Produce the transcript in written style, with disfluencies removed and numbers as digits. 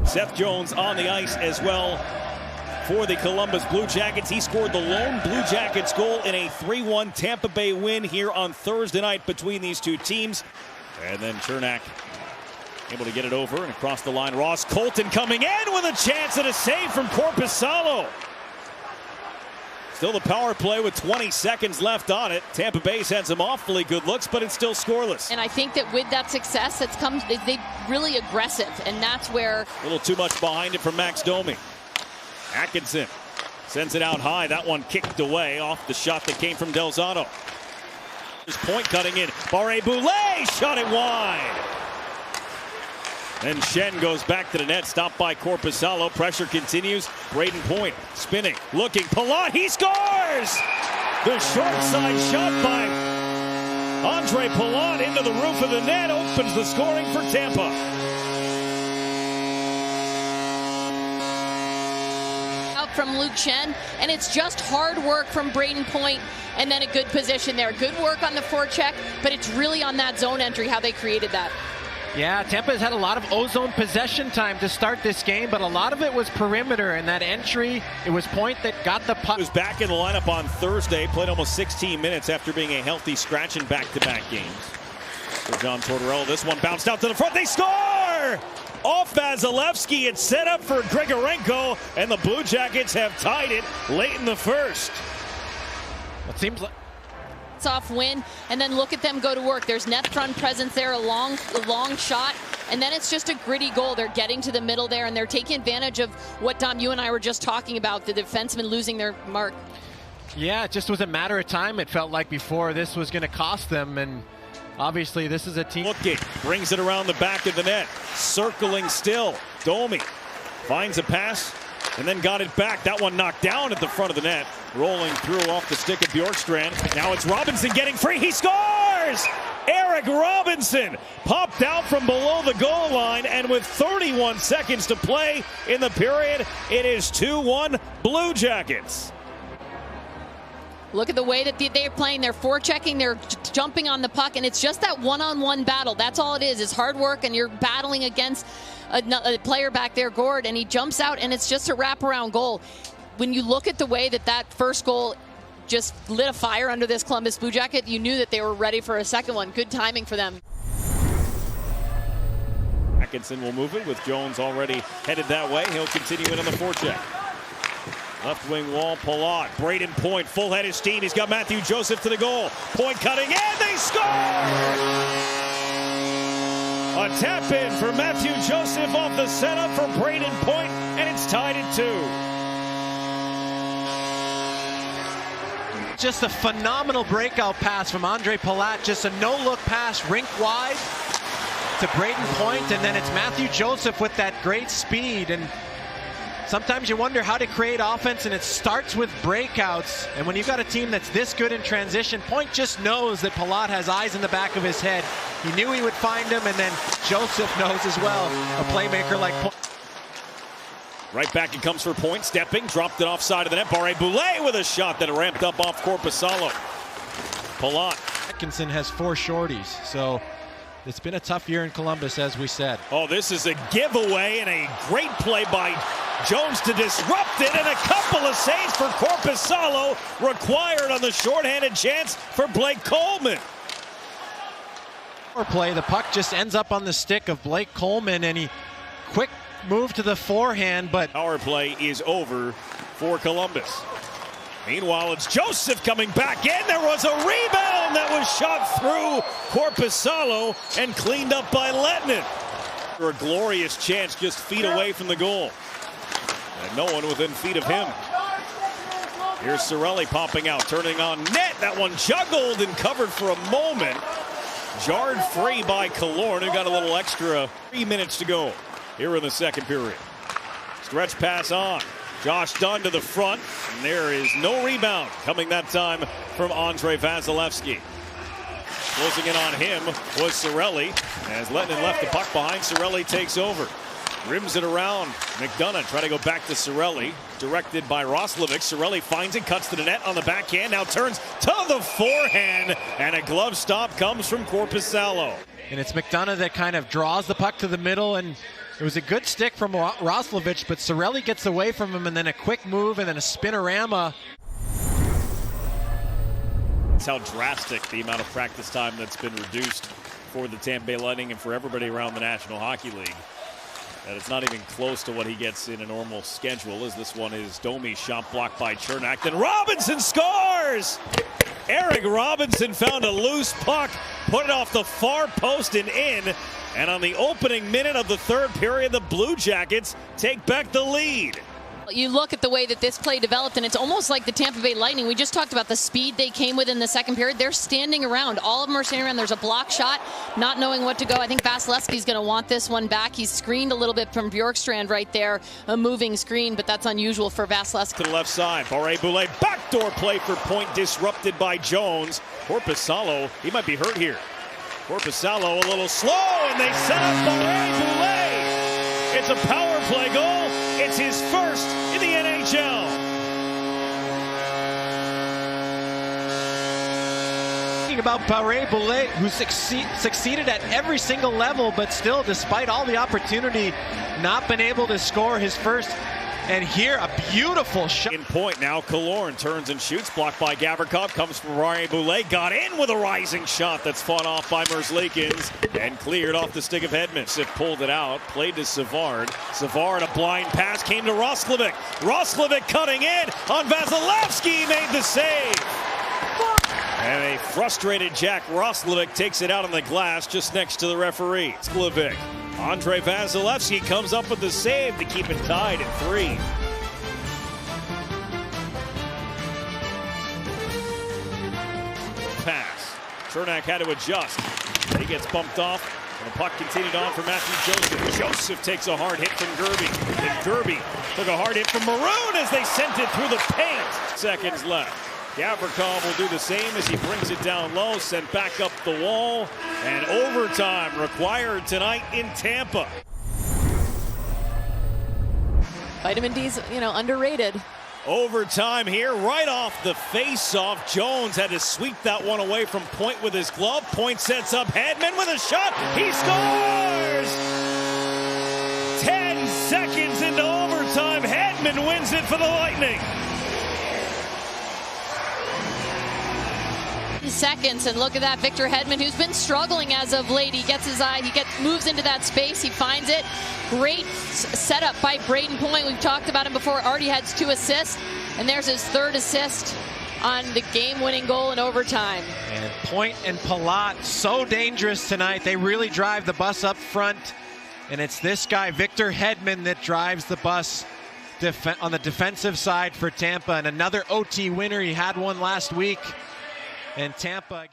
Seth Jones on the ice as well for the Columbus Blue Jackets. He scored the lone Blue Jackets goal in a 3-1 Tampa Bay win here on Thursday night between these two teams. And then Chernak able to get it over and across the line. Ross Colton coming in with a chance and a save from Korpisalo. Still the power play with 20 seconds left on it. Tampa Bay's had some awfully good looks, but it's still scoreless. And I think that with that success, it's come, they really aggressive, and that's where... A little too much behind it from Max Domi. Atkinson sends it out high. That one kicked away off the shot that came from Delzato. His point cutting in. Barré-Boulet shot it wide. Then Shen goes back to the net, stopped by Korpisalo. Pressure continues. Braden Point spinning, looking. Palat, he scores! The short side shot by Andre Palat into the roof of the net opens the scoring for Tampa. Out from Luke Shen, and it's just hard work from Braden Point, and then a good position there. Good work on the forecheck, but it's really on that zone entry how they created that. Yeah, Tampa's had a lot of ozone possession time to start this game, but a lot of it was perimeter, and that entry, it was Point that got the puck. He was back in the lineup on Thursday, played almost 16 minutes after being a healthy scratch in back-to-back games. For John Tortorella, this one bounced out to the front. They score! Off Vasilevsky, it's set up for Grigorenko, and the Blue Jackets have tied it late in the first. It seems like Off win, and then look at them go to work. There's net front presence there, a long shot, and then it's just a gritty goal. They're getting to the middle there, and they're taking advantage of what, Dom, you and I were just talking about, the defensemen losing their mark. Yeah, it just was a matter of time, it felt like, before this was going to cost them, and obviously this is a team. Looking, brings it around the back of the net, circling still. Domi finds a pass, and then got it back. That one knocked down at the front of the net. Rolling through off the stick of Bjorkstrand. Now it's Robinson getting free. He scores! Eric Robinson popped out from below the goal line, and with 31 seconds to play in the period, it is 2-1 Blue Jackets. Look at the way that they're playing. They're forechecking, they're jumping on the puck, and it's just that one-on-one battle. That's all it is. It's hard work, and you're battling against a player back there, Gord, and he jumps out, and it's just a wraparound goal. When you look at the way that that first goal just lit a fire under this Columbus Blue Jacket, you knew that they were ready for a second one. Good timing for them. Atkinson will move it with Jones already headed that way. He'll continue it on the forecheck. Left wing wall, Palat. Braden Point, full head of steam. He's got Matthew Joseph to the goal. Point cutting, and they score! A tap in for Matthew Joseph off the setup for Braden Point, and it's tied at 2. just a phenomenal breakout pass from Andre Palat. Just a no-look pass, rink wide to Braden Point, and then it's Matthew Joseph with that great speed. And sometimes you wonder how to create offense, and it starts with breakouts. And when you've got a team that's this good in transition, Point just knows that Palat has eyes in the back of his head. He knew he would find him, and then Joseph knows as well, a playmaker like Point. Right back it comes for Point, stepping, dropped it offside of the net. Barré-Boulet with a shot that ramped up off Korpisalo. Palat. Atkinson has 4 shorties, so it's been a tough year in Columbus, as we said. Oh, this is a giveaway and a great play by Jones to disrupt it, and a couple of saves for Korpisalo required on the shorthanded chance for Blake Coleman. Play, the puck just ends up on the stick of Blake Coleman, and he quick move to the forehand, but power play is over for Columbus. Meanwhile, it's Joseph coming back in. There was a rebound that was shot through Korpisalo and cleaned up by Hedman. For a glorious chance just feet away from the goal. And no one within feet of him. Here's Cirelli popping out, turning on net. That one juggled and covered for a moment. Jarred free by Killorn, who got a little extra 3 minutes to go here in the second period. Stretch pass on. Josh Dunn to the front, and there is no rebound coming that time from Andre Vasilevsky. Closing in on him was Cirelli. As Hedman left the puck behind, Cirelli takes over. Rims it around. McDonough try to go back to Cirelli. Directed by Roslovic. Cirelli finds it, cuts to the net on the backhand. Now turns to the forehand, and a glove stop comes from Korpisalo. And it's McDonough that kind of draws the puck to the middle, and It was a good stick from Roslovic, but Cirelli gets away from him, and then a quick move, and then a spinorama. That's how drastic the amount of practice time that's been reduced for the Tampa Bay Lightning and for everybody around the National Hockey League. That it's not even close to what he gets in a normal schedule, as this one is Domi's shot blocked by Chernak. Then Robinson scores! Eric Robinson found a loose puck, put it off the far post and in. And on the opening minute of the third period, the Blue Jackets take back the lead. You look at the way that this play developed, and it's almost like the Tampa Bay Lightning. We just talked about the speed they came with in the second period. They're standing around. All of them are standing around. There's a block shot, not knowing what to go. I think Vasilevsky's going to want this one back. He's screened a little bit from Bjorkstrand right there, a moving screen, but that's unusual for Vasilevsky. To the left side, Barré-Boulet, backdoor play for point, disrupted by Jones. Korpisalo, he might be hurt here. Korpisalo a little slow, and they set up Barré-Boulet. It's a power play goal. It's his first in the NHL. Thinking about Barré-Boulet, who succeeded at every single level, but still, despite all the opportunity, not been able to score his first. And here, a beautiful shot. In point now, Killorn turns and shoots, blocked by Gavrikov, comes from Barré-Boulet, got in with a rising shot that's fought off by Merzlikins, and cleared off the stick of Hedman. Sif pulled it out, played to Savard. Savard, a blind pass, came to Roslovic. Roslovic cutting in on Vasilevsky, made the save. And a frustrated Jack Roslovic takes it out on the glass just next to the referee. Sklovic. Andre Vasilevsky comes up with the save to keep it tied at 3. Pass. Chernak had to adjust. He gets bumped off, and the puck continued on for Matthew Joseph. Joseph takes a hard hit from Gerby. And Gerby took a hard hit from Maroon as they sent it through the paint. Seconds left. Gavrikov will do the same as he brings it down low, sent back up the wall, and overtime required tonight in Tampa. Vitamin D's, underrated. Overtime here, right off the face-off. Jones had to sweep that one away from Point with his glove. Point sets up Hedman with a shot. He scores! 10 seconds into overtime, Hedman wins it for the Lightning. Seconds, and look at that, Victor Hedman, who's been struggling as of late. He gets his eye, moves into that space, he finds it. Great setup by Braden Point. We've talked about him before. Already has 2 assists, and there's his 3rd assist on the game-winning goal in overtime. And Point and Palat, so dangerous tonight. They really drive the bus up front, and it's this guy, Victor Hedman, that drives the bus on the defensive side for Tampa. And another OT winner. He had one last week. And Tampa again.